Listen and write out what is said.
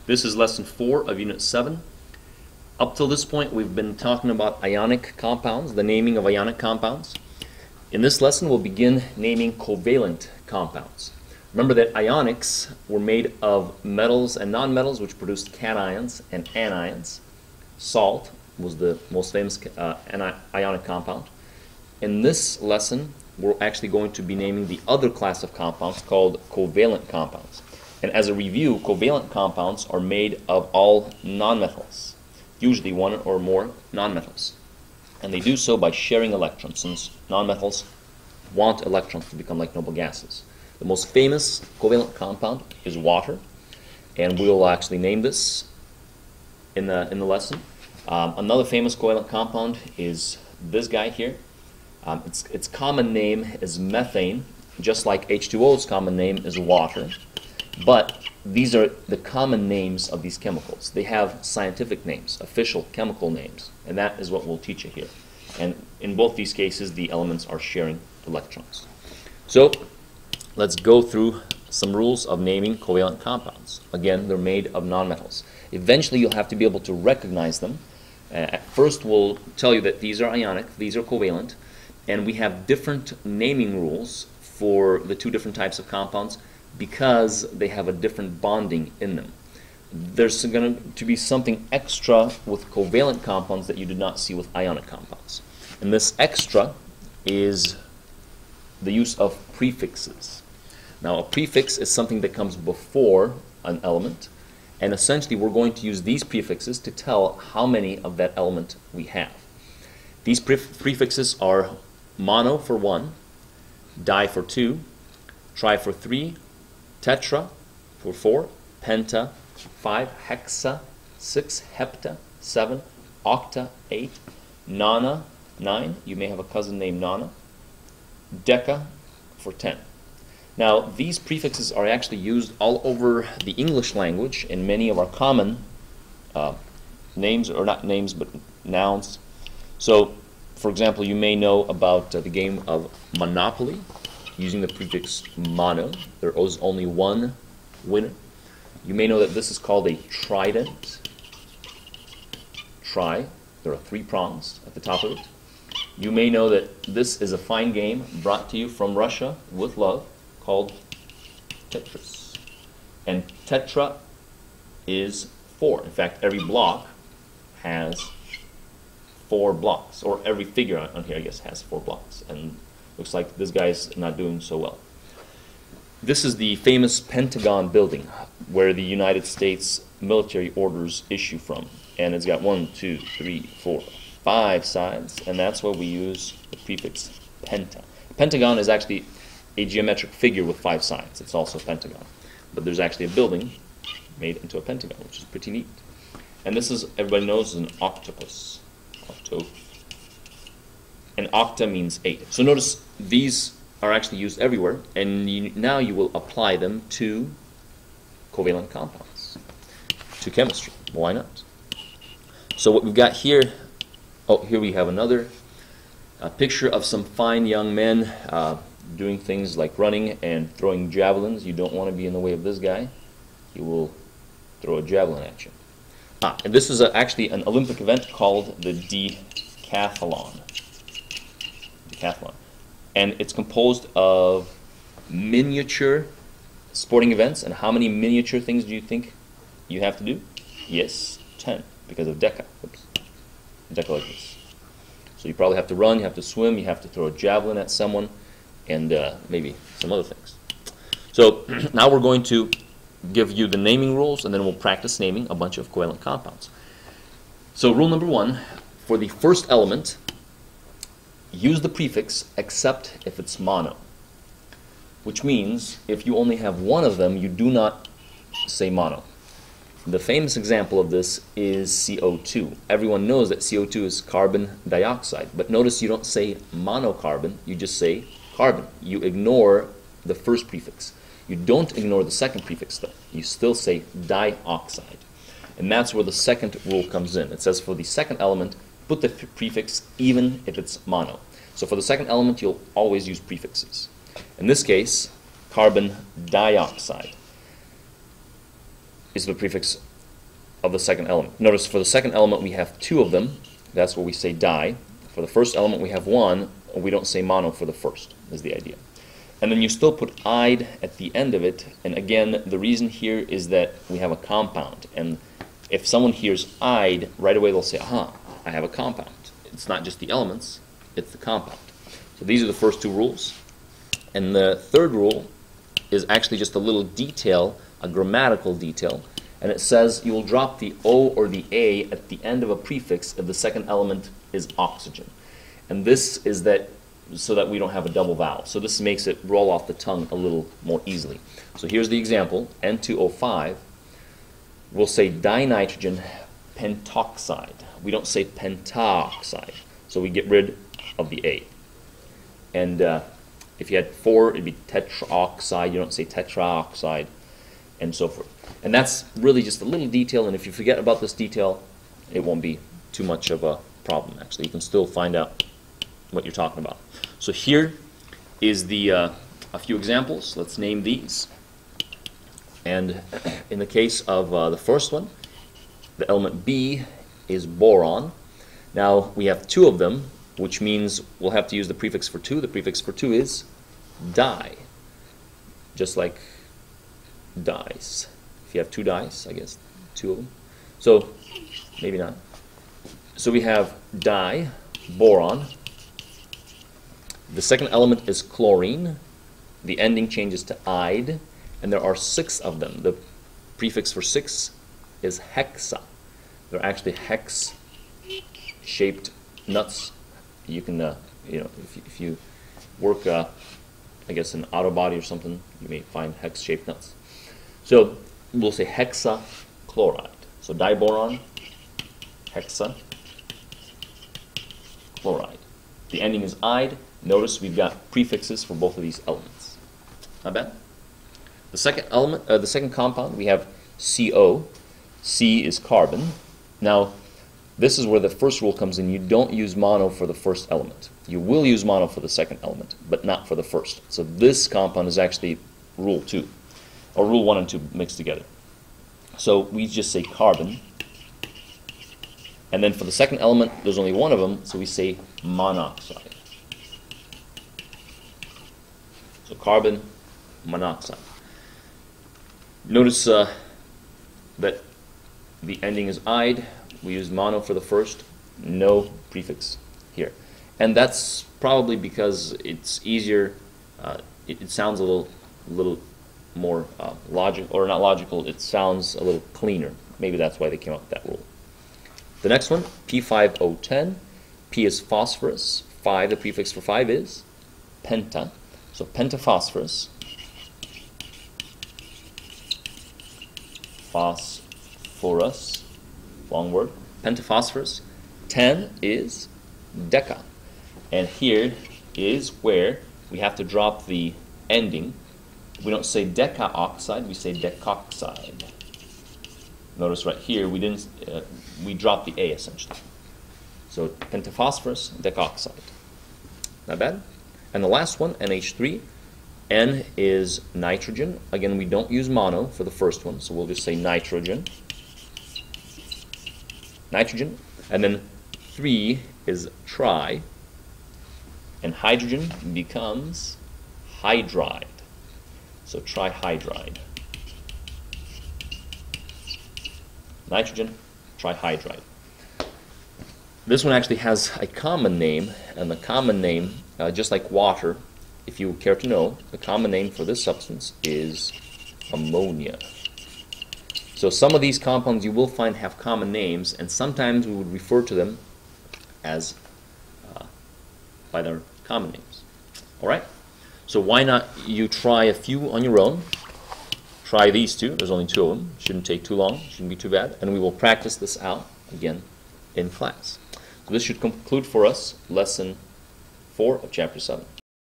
This is lesson 4 of Unit 7. Up till this point, we've been talking about ionic compounds, the naming of ionic compounds. In this lesson, we'll begin naming covalent compounds. Remember that ionics were made of metals and nonmetals, which produced cations and anions. Salt was the most famous ionic compound. In this lesson, we're actually going to be naming the other class of compounds called covalent compounds. And as a review, covalent compounds are made of all nonmetals, usually one or more nonmetals. And they do so by sharing electrons, since nonmetals want electrons to become like noble gases. The most famous covalent compound is water, and we'll actually name this in the lesson. Another famous covalent compound is this guy here. Its common name is methane, just like H2O's common name is water. But these are the common names of these chemicals. They have scientific names, official chemical names, and that is what we'll teach you here. And in both these cases, the elements are sharing electrons. So let's go through some rules of naming covalent compounds. Again, they're made of nonmetals. Eventually, you'll have to be able to recognize them. At first, we'll tell you that these are ionic, these are covalent, and we have different naming rules for the two different types of compounds because they have a different bonding in them. There's going to be something extra with covalent compounds that you did not see with ionic compounds. And this extra is the use of prefixes. Now, a prefix is something that comes before an element, and essentially we're going to use these prefixes to tell how many of that element we have. These prefixes are mono for 1, di for 2, tri for 3, tetra for 4, penta 5, hexa 6, hepta 7, octa 8, nona 9. You may have a cousin named Nana. Deca for 10. Now, these prefixes are actually used all over the English language in many of our common names, or not names, but nouns. So, for example, you may know about the game of Monopoly using the prefix mono. There is only one winner. You may know that this is called a trident. Tri. There are 3 prongs at the top of it. You may know that this is a fine game brought to you from Russia with love called Tetris. And tetra is 4. In fact, every block has 4 blocks, or every figure on here, I guess, has 4 blocks. And looks like this guy's not doing so well. This is the famous Pentagon building where the United States military orders issue from. And it's got 1, 2, 3, 4, 5 sides, and that's why we use the prefix penta. Pentagon is actually a geometric figure with 5 sides. It's also a pentagon. But there's actually a building made into a pentagon, which is pretty neat. And this is, everybody knows, is an octopus. And octa means 8. So notice these are actually used everywhere, and now you will apply them to covalent compounds, to chemistry. Why not? So what we've got here, here we have another picture of some fine young men doing things like running and throwing javelins. You don't want to be in the way of this guy. He will throw a javelin at you. And this is actually an Olympic event called the decathlon. And it's composed of miniature sporting events. And how many miniature things do you think you have to do? Yes, 10, because of deca. Oops. Deca like this. So you probably have to run, you have to swim, you have to throw a javelin at someone, and maybe some other things. So now we're going to give you the naming rules, and then we'll practice naming a bunch of covalent compounds. So rule number 1, for the first element, use the prefix except if it's mono, which means if you only have one of them, you do not say mono. The famous example of this is CO2. Everyone knows that CO2 is carbon dioxide, but notice you don't say monocarbon, you just say carbon. You ignore the first prefix. You don't ignore the second prefix though. You still say dioxide. And that's where the second rule comes in. It says for the second element, put the prefix even if it's mono. So for the second element, you'll always use prefixes. In this case, carbon dioxide is the prefix of the second element. Notice for the second element we have two of them. That's where we say di. For the first element we have one. We don't say mono for the first, is the idea. And then you still put "ide" at the end of it. And again, the reason here is that we have a compound. And if someone hears "ide," right away they'll say, aha, I have a compound. It's not just the elements, it's the compound. So these are the first two rules. And the third rule is actually just a little detail, a grammatical detail. And it says you will drop the O or the A at the end of a prefix if the second element is oxygen. And this is that so that we don't have a double vowel. So this makes it roll off the tongue a little more easily. So here's the example, N2O5. We'll say dinitrogen pentoxide. We don't say pentoxide. So we get rid of the A. And if you had 4, it'd be tetraoxide. You don't say tetraoxide, and so forth. And that's really just a little detail, and if you forget about this detail, it won't be too much of a problem, actually. You can still find out what you're talking about. So here is the a few examples. Let's name these. And in the case of the first one, the element B is boron. Now we have two of them, which means we'll have to use the prefix for two. The prefix for two is di, just like dice. If you have two dice, I guess two of them. So maybe not. So we have di, boron. The second element is chlorine. The ending changes to "ide," and there are 6 of them. The prefix for 6 is hexa. They're actually hex-shaped nuts. You can, you know, if you work, I guess, an auto body or something, you may find hex-shaped nuts. So we'll say hexachloride. So diboron, hexachloride. The ending is "ide." Notice we've got prefixes for both of these elements. Not bad. The second element, the second compound, we have CO. C is carbon. Now, this is where the first rule comes in. You don't use mono for the first element. You will use mono for the second element, but not for the first. So this compound is actually rule 2, or rule 1 and 2 mixed together. So we just say carbon. And then for the second element, there's only one of them, so we say monoxide. So carbon monoxide. Notice that the ending is "ide." We use mono for the first, no prefix here. And that's probably because it's easier, it sounds a little more logical, or not logical, it sounds a little cleaner. Maybe that's why they came up with that rule. The next one, P5O10. P is phosphorus. 5, the prefix for 5 is penta. So pentaphosphorus. Phosphorus. Long word. Pentaphosphorus. 10 is deca. And here is where we have to drop the ending. We don't say decaoxide, we say decoxide. Notice right here we didn't we dropped the A essentially. So pentaphosphorus, decoxide. Not bad. And the last one, NH3. N is nitrogen. Again, we don't use mono for the first one, so we'll just say nitrogen. Nitrogen. And then 3 is tri. And hydrogen becomes hydride. So trihydride. Nitrogen, trihydride. This one actually has a common name, and the common name, just like water, if you care to know, the common name for this substance is ammonia. So some of these compounds you will find have common names, and sometimes we would refer to them as by their common names. All right? So why not you try a few on your own? Try these two. There's only 2 of them. Shouldn't take too long. Shouldn't be too bad. And we will practice this out again in class. So this should conclude for us lesson 4 of chapter 7.